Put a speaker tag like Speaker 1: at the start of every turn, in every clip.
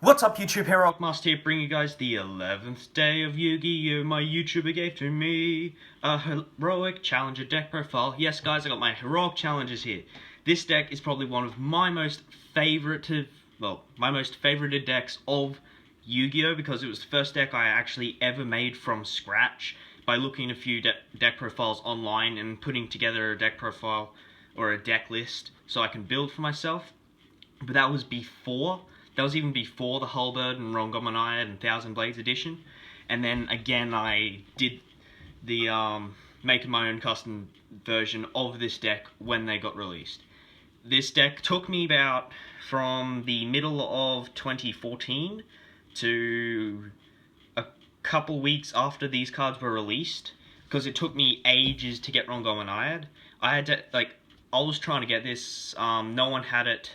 Speaker 1: What's up, YouTube? Here,
Speaker 2: Rockmaster here, bringing you guys the 11th day of Yu-Gi-Oh! My YouTuber gave to me a heroic challenger deck profile. Yes, guys, I got my heroic challengers here. This deck is probably one of my most favorited decks of Yu-Gi-Oh! Because it was the first deck I actually ever made from scratch by looking at a few deck profiles online and putting together a deck profile or a deck list so I can build for myself. But that was even before the Halberd and Rongomanayad and Thousand Blades edition. And then again I did the making my own custom version of this deck when they got released. This deck took me about from the middle of 2014 to a couple weeks after these cards were released, because it took me ages to get Rongomanayad. I was trying to get this, no one had it.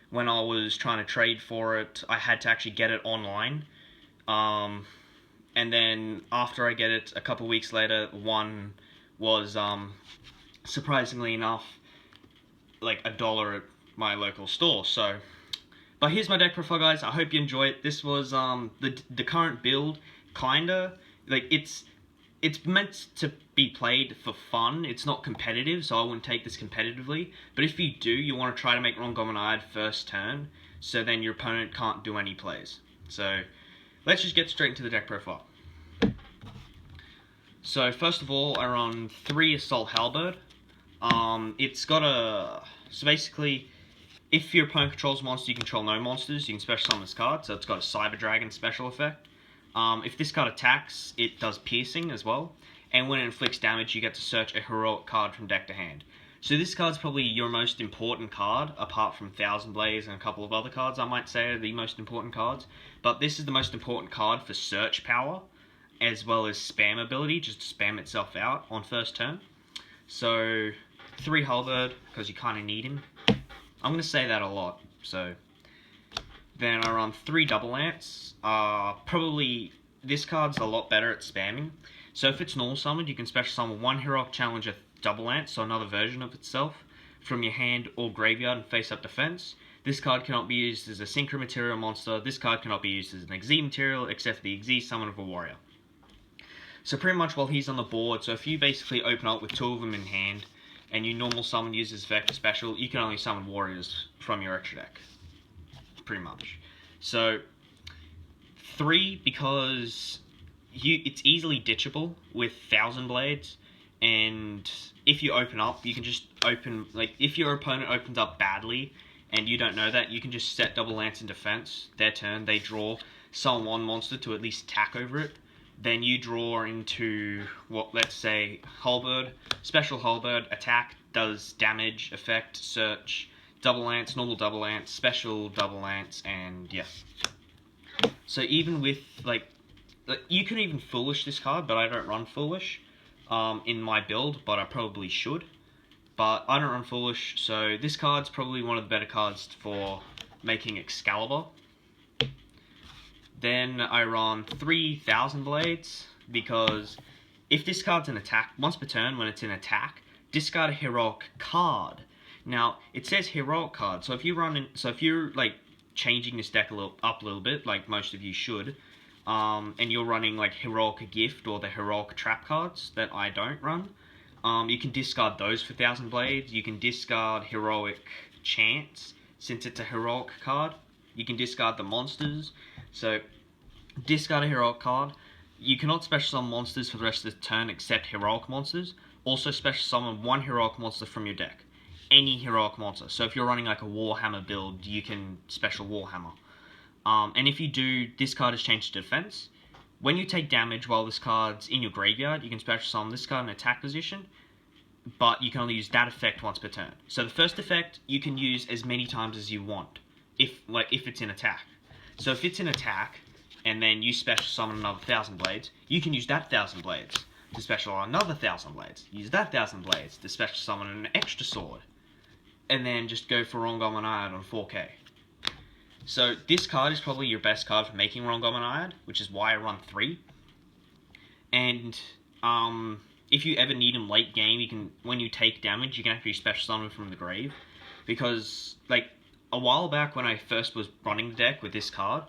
Speaker 2: When I was trying to trade for it, I had to actually get it online. And then after I get it, a couple weeks later, one was, surprisingly enough, like $1 at my local store. So, but here's my deck profile, guys. I hope you enjoy it. This was the current build, kinda like it's meant to be played for fun. It's not competitive, so I wouldn't take this competitively. But if you do, you want to try to make Rongomanayad first turn, so then your opponent can't do any plays. So let's just get straight into the deck profile. So first of all, I run 3 Assault Halberd. It's got a... So basically, if your opponent controls monsters, you control no monsters, you can special summon this card. So it's got a Cyber Dragon special effect. If this card attacks, it does piercing as well, and when it inflicts damage, you get to search a heroic card from deck to hand. So this card's probably your most important card, apart from Thousand Blades and a couple of other cards I might say are the most important cards. But this is the most important card for search power, as well as spam ability, just to spam itself out on first turn. So 3 Halberd, because you kind of need him. I'm going to say that a lot, so... Then I run 3 Double Lance. Probably this card's a lot better at spamming. So if it's normal summoned, you can special summon 1 Heroic Challenger Double Lance, so another version of itself, from your hand or graveyard and face-up defense. This card cannot be used as a Synchro Material monster. This card cannot be used as an Xyz material, except for the Xyz summon of a warrior. So pretty much while he's on the board, so if you basically open up with 2 of them in hand, and you normal summon uses Vector Special, you can only summon warriors from your extra deck. Pretty much. So 3, because it's easily ditchable with Thousand Blades, and if you open up, you can just open, like, if your opponent opens up badly and you don't know that, you can just set Double Lance in defense. Their turn, they draw, summon 1 monster to at least attack over it. Then you draw into, let's say, Halberd, special Halberd, attack, does damage, effect, search, Double Lance, normal Double Lance, special Double Lance, and yeah. So even with, like, you can even Foolish this card, but I don't run Foolish in my build, but I probably should. But I don't run Foolish, so this card's probably one of the better cards for making Excalibur. Then I run 3 Thousand Blades, because if this card's an attack, once per turn when it's in attack, discard a heroic card. Now, it says heroic card, so if you're like changing this deck up a little bit, like most of you should, and you're running like heroic gift or the heroic trap cards that I don't run, you can discard those for Thousand Blades. You can discard heroic chance, since it's a heroic card. You can discard the monsters, so discard a heroic card. You cannot special summon monsters for the rest of the turn except heroic monsters. Also special summon 1 heroic monster from your deck. Any heroic monster. So if you're running like a Warhammer build, you can special Warhammer. And if you do, this card is changed to defense. When you take damage while this card's in your graveyard, you can special summon this card in attack position, but you can only use that effect once per turn. So the first effect you can use as many times as you want, if it's in attack. So if it's in attack, and then you special summon another Thousand Blades, you can use that Thousand Blades to special another Thousand Blades. Use that Thousand Blades to special summon an extra sword, and then just go for Rongomanayad on 4K. So this card is probably your best card for making Rongomanayad, which is why I run 3. And if you ever need him late game, you can, when you take damage, you can actually special summon him from the grave, because like a while back when I first was running the deck with this card,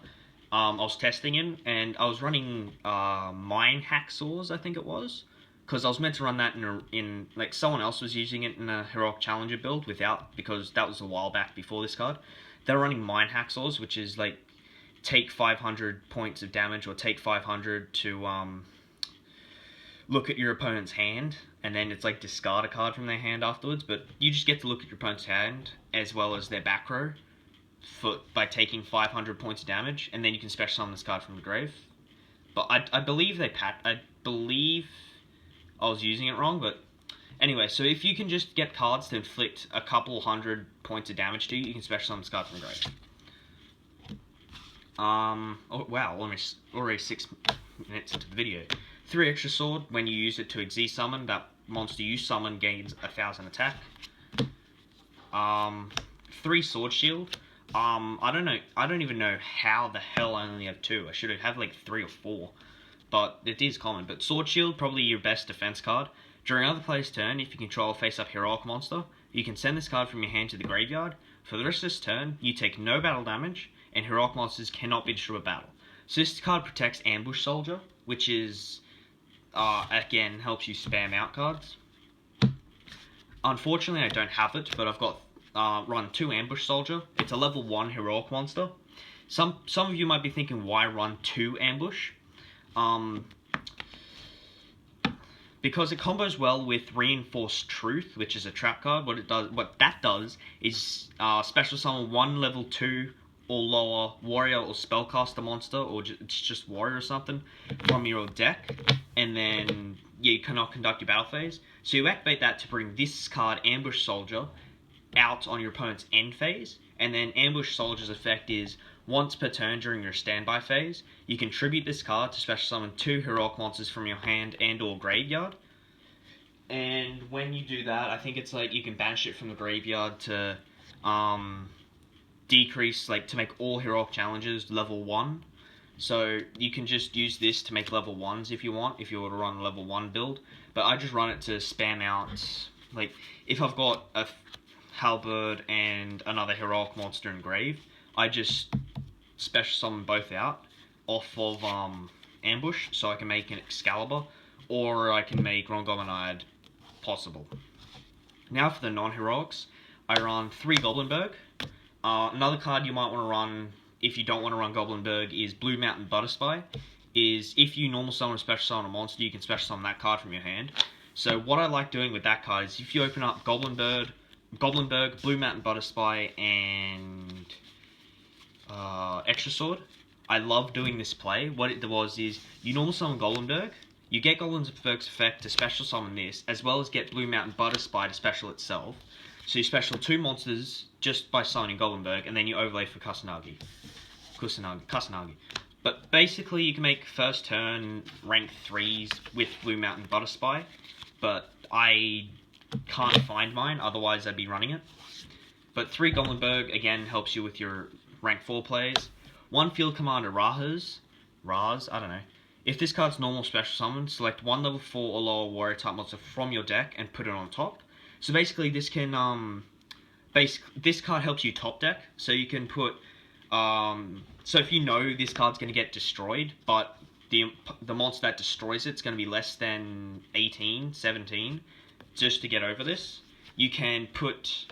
Speaker 2: I was testing it, and I was running mine hacksaws, I think it was, because I was meant to run that in like someone else was using it in a heroic challenger build without, because that was a while back before this card. They were running mine hacksaws, which is like take 500 points of damage or take 500 to look at your opponent's hand, and then it's like discard a card from their hand afterwards. But you just get to look at your opponent's hand as well as their back row by taking 500 points of damage, and then you can special summon this card from the grave. But I believe I believe I was using it wrong, but anyway, so if you can just get cards to inflict a couple hundred points of damage to you, you can special summon this card from the grave. Oh wow, already 6 minutes into the video. 3 extra sword. When you use it to Xyz summon, that monster you summon gains 1000 attack. 3 sword shield. I don't even know how the hell I only have 2. I should have like 3 or 4, but it is common. But sword shield, probably your best defense card. During other player's turn, if you control a face-up heroic monster, you can send this card from your hand to the graveyard. For the rest of this turn, you take no battle damage, and heroic monsters cannot be destroyed by battle. So this card protects Ambush Soldier, which is, again, helps you spam out cards. Unfortunately, I don't have it, but I've got run 2 Ambush Soldier. It's a level 1 heroic monster. Some of you might be thinking, why run 2 Ambush? Because it combos well with Reinforced Truth, which is a trap card. What that does is special summon 1 level 2 or lower warrior or spellcaster monster, or it's just warrior or something, from your deck, and then you cannot conduct your battle phase. So you activate that to bring this card, Ambush Soldier, out on your opponent's end phase, and then Ambush Soldier's effect is once per turn during your standby phase, you can tribute this card to special summon 2 heroic monsters from your hand and or graveyard. And when you do that, I think it's like you can banish it from the graveyard to decrease, like to make all heroic challenges level 1. So you can just use this to make level 1s if you want, if you were to run a level 1 build. But I just run it to spam out, like if I've got a halberd and another heroic monster in grave, I just special summon both out off of ambush, so I can make an Excalibur, or I can make Rongomanide possible. Now for the non-heroics, I run 3 Goblinberg. Another card you might want to run if you don't want to run Goblinberg is Blue Mountain Butterspy. Is if you normal summon or special summon a monster, you can special summon that card from your hand. So what I like doing with that card is if you open up Goblinberg, Blue Mountain Butterspy, and Extra Sword, I love doing this play. What it was is you normal summon Goblinberg, you get Goblinberg's effect to special summon this, as well as get Blue Mountain Butterspy to special itself. So you special 2 monsters just by summoning Goblinberg, and then you overlay for Kusanagi. But basically you can make first turn rank 3s with Blue Mountain Butterspy, but I can't find mine, otherwise I'd be running it. But 3 Goblinberg, again, helps you with your rank 4 plays. 1 Field Commander Raz, I don't know. If this card's normal special summon, select 1 level 4 or lower warrior type monster from your deck and put it on top. So basically this can, this card helps you top deck, so you can put, so if you know this card's going to get destroyed, but the monster that destroys it's going to be less than 18, 17, just to get over this, you can put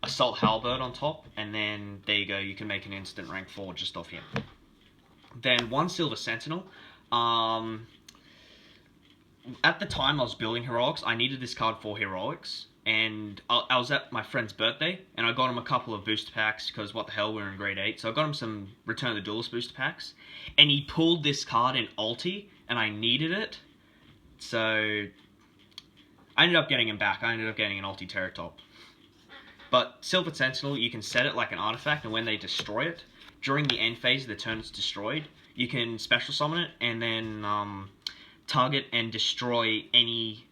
Speaker 2: Assault Halberd on top, and then there you go, you can make an instant rank 4 just off him. Then 1 Silver Sentinel. At the time I was building heroics, I needed this card for heroics, and I was at my friend's birthday, and I got him a couple of booster packs, because what the hell, we were in grade 8, so I got him some Return of the Duelist booster packs, and he pulled this card in ulti, and I needed it, so I ended up getting him back. I ended up getting an ulti Terratop. But Silver Sentinel, you can set it like an artifact, and when they destroy it, during the end phase of the turn it's destroyed, you can special summon it, and then target and destroy any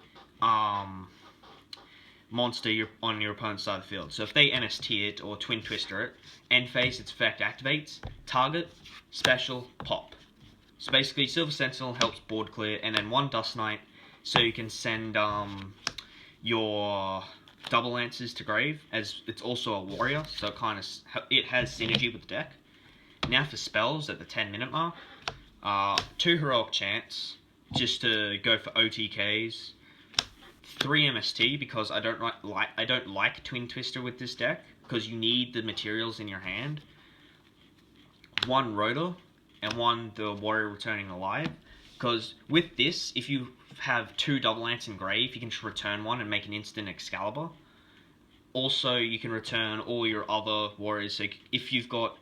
Speaker 2: monster on your opponent's side of the field. So if they NST it or Twin Twister it, end phase, its effect activates, target, special, pop. So basically Silver Sentinel helps board clear, and then 1 Dust Knight, so you can send your double lances to grave, as it's also a warrior, so it has synergy with the deck. Now for spells at the 10-minute mark, 2 heroic chants just to go for OTKs, 3 MST because I don't like Twin Twister with this deck because you need the materials in your hand. 1 Rotor and 1 the Warrior Returning Alive, because with this, if you have 2 double lance in grave, you can just return 1 and make an instant Excalibur. Also, you can return all your other warriors. So if you've got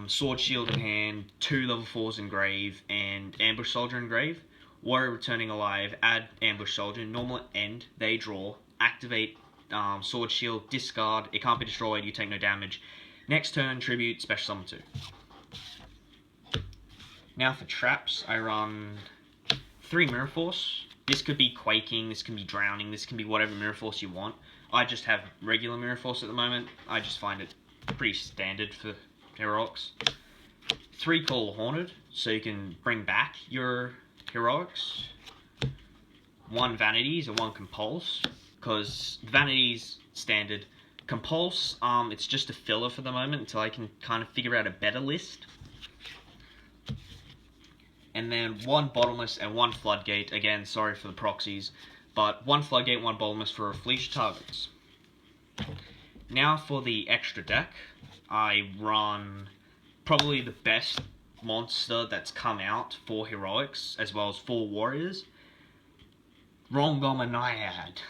Speaker 2: Sword Shield in hand, 2 level 4s in grave, and Ambush Soldier in grave, Warrior Returning Alive, add Ambush Soldier, normal end, they draw, activate Sword Shield, discard, it can't be destroyed, you take no damage. Next turn, tribute, special summon 2. Now for traps, I run 3 Mirror Force. This could be Quaking, this can be Drowning, this can be whatever Mirror Force you want. I just have regular Mirror Force at the moment. I just find it pretty standard for heroics. 3 Call Haunted, so you can bring back your heroics. 1 Vanities and 1 Compulse, because Vanities standard. Compulse, it's just a filler for the moment until I can kind of figure out a better list. And then 1 Bottomless and 1 Floodgate. Again, sorry for the proxies, but 1 Floodgate, 1 Bottomless for Fleece targets. Now for the extra deck, I run probably the best monster that's come out for heroics, as well as 4 warriors. Rongoma Naiad.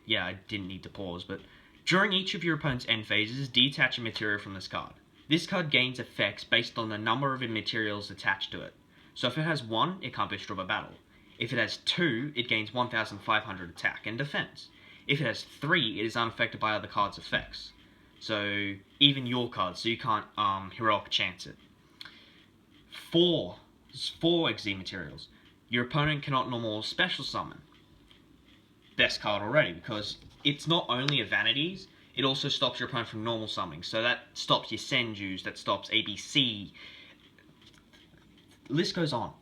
Speaker 2: Yeah, I didn't need to pause, but during each of your opponent's end phases, detach a material from this card. This card gains effects based on the number of materials attached to it. So if it has 1, it can't be destroyed by battle. If it has 2, it gains 1,500 attack and defense. If it has 3, it is unaffected by other cards' effects. So even your cards, so you can't heroic chance it. 4 XZ materials. Your opponent cannot normal special summon. Best card already, because it's not only a Vanities, it also stops your opponent from normal summoning. So that stops your Senjus, that stops ABC. List goes on.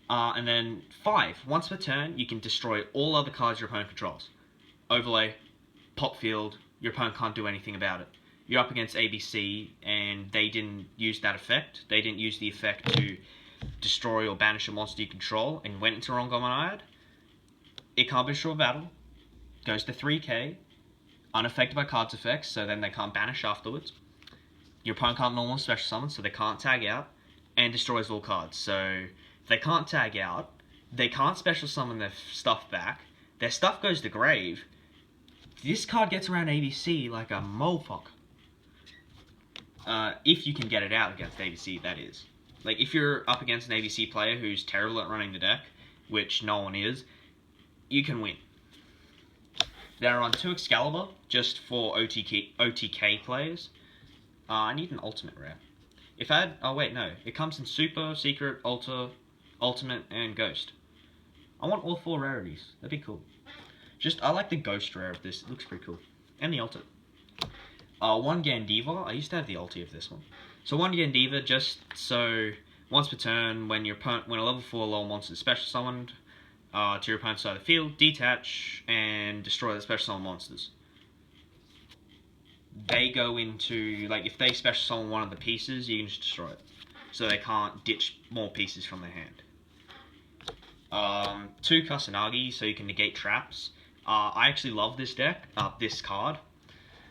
Speaker 2: And then 5. Once per turn, you can destroy all other cards your opponent controls. Overlay, pop field, your opponent can't do anything about it. You're up against ABC, and they didn't use that effect. They didn't use the effect to destroy or banish a monster you control, and went into Rongoma Naiad. It can't be destroyed by battle. Goes to 3k. Unaffected by cards' effects, so then they can't banish afterwards. Your opponent can't normal special summon, so they can't tag out. And destroys all cards. So if they can't tag out, they can't special summon their stuff back. Their stuff goes to grave. This card gets around ABC like a motherfucker. If you can get it out against ABC, that is. Like, if you're up against an ABC player who's terrible at running the deck, which no one is, you can win. They're on 2 Excalibur, just for OTK players. I need an ultimate rare. If I had... Oh, wait, no. It comes in Super, Secret, Ultimate, and Ghost. I want all 4 rarities. That'd be cool. I like the Ghost rare of this. It looks pretty cool. And the Ultimate. 1 Gandiva. I used to have the ulti of this one. So 1 Gandiva, just so once per turn, when a level 4 low monster is special summoned to your opponent's side of the field, detach and destroy the special summon monsters. They go into, like, if they special summon one of the pieces, you can just destroy it. So they can't ditch more pieces from their hand. 2 Kusanagi, so you can negate traps. I actually love this deck, this card.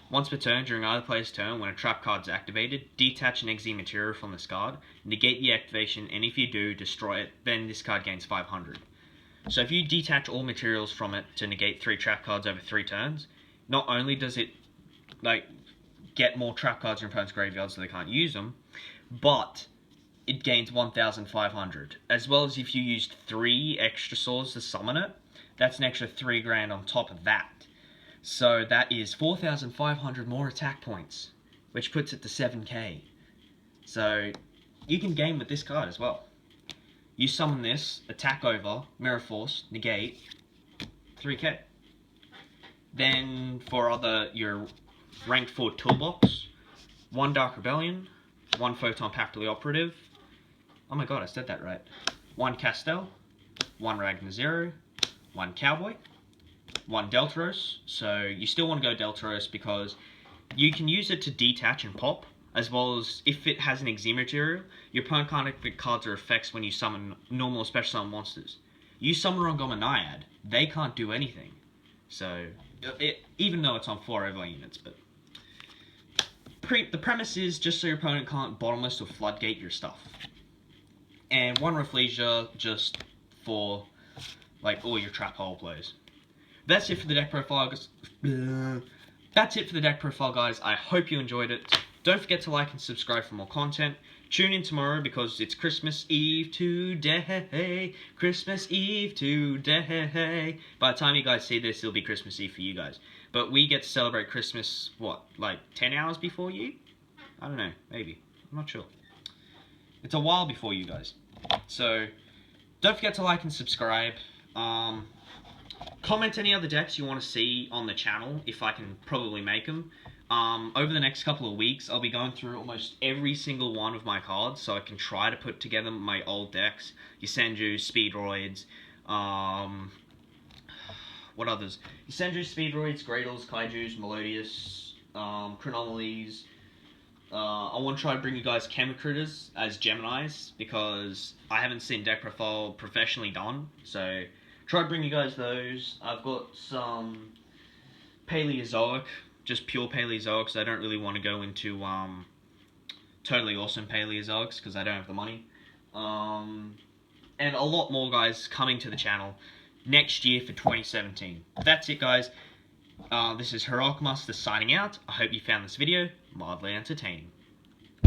Speaker 2: Once per turn, during either player's turn, when a trap card is activated, detach an XZ material from this card, negate the activation, and if you do, destroy it, then this card gains 500. So if you detach all materials from it to negate 3 trap cards over 3 turns, not only does it, like, get more trap cards in your opponent's graveyard so they can't use them, but it gains 1,500. As well as if you used 3 extra swords to summon it, that's an extra 3 grand on top of that. So that is 4,500 more attack points, which puts it to 7k. So you can game with this card as well. You summon this, attack over, Mirror Force, negate, 3k. Then for your ranked 4 toolbox, 1 Dark Rebellion, 1 Photon Pactally Operative, oh my god, I said that right, 1 Castel, 1 Ragnar Zero, 1 Cowboy, one Deltaros. So you still want to go Deltaros because you can use it to detach and pop, as well as if it has an Extreme material, your opponent can't activate cards or effects when you summon normal or special summon monsters. You summon Rongoma Naiad, they can't do anything. So, even though it's on 4 overlay units, but the premise is just so your opponent can't bottomless or floodgate your stuff. And one Rafflesia just for like all your trap hole plays. That's it for the deck profile. That's it for the deck profile, guys. I hope you enjoyed it. Don't forget to like and subscribe for more content. Tune in tomorrow because it's Christmas Eve today. Christmas Eve today. By the time you guys see this, it'll be Christmas Eve for you guys. But we get to celebrate Christmas, what, like 10 hours before you? I don't know, maybe. I'm not sure. It's a while before you guys. So, don't forget to like and subscribe. Comment any other decks you want to see on the channel, if I can probably make them. Over the next couple of weeks, I'll be going through almost every single one of my cards, so I can try to put together my old decks. Your Senju, Speedroids, what others? Your Senju, Speedroids, Gradles, Kaijus, Melodious, Chronomalies. I want to try to bring you guys Chemicritters as Geminis, because I haven't seen deck profile professionally done, so try to bring you guys those. I've got some Paleozoic, just pure Paleozoics. I don't really want to go into totally awesome Paleozoics because I don't have the money. And a lot more guys coming to the channel next year for 2017. That's it, guys. This is Heroic Master signing out. I hope you found this video mildly entertaining.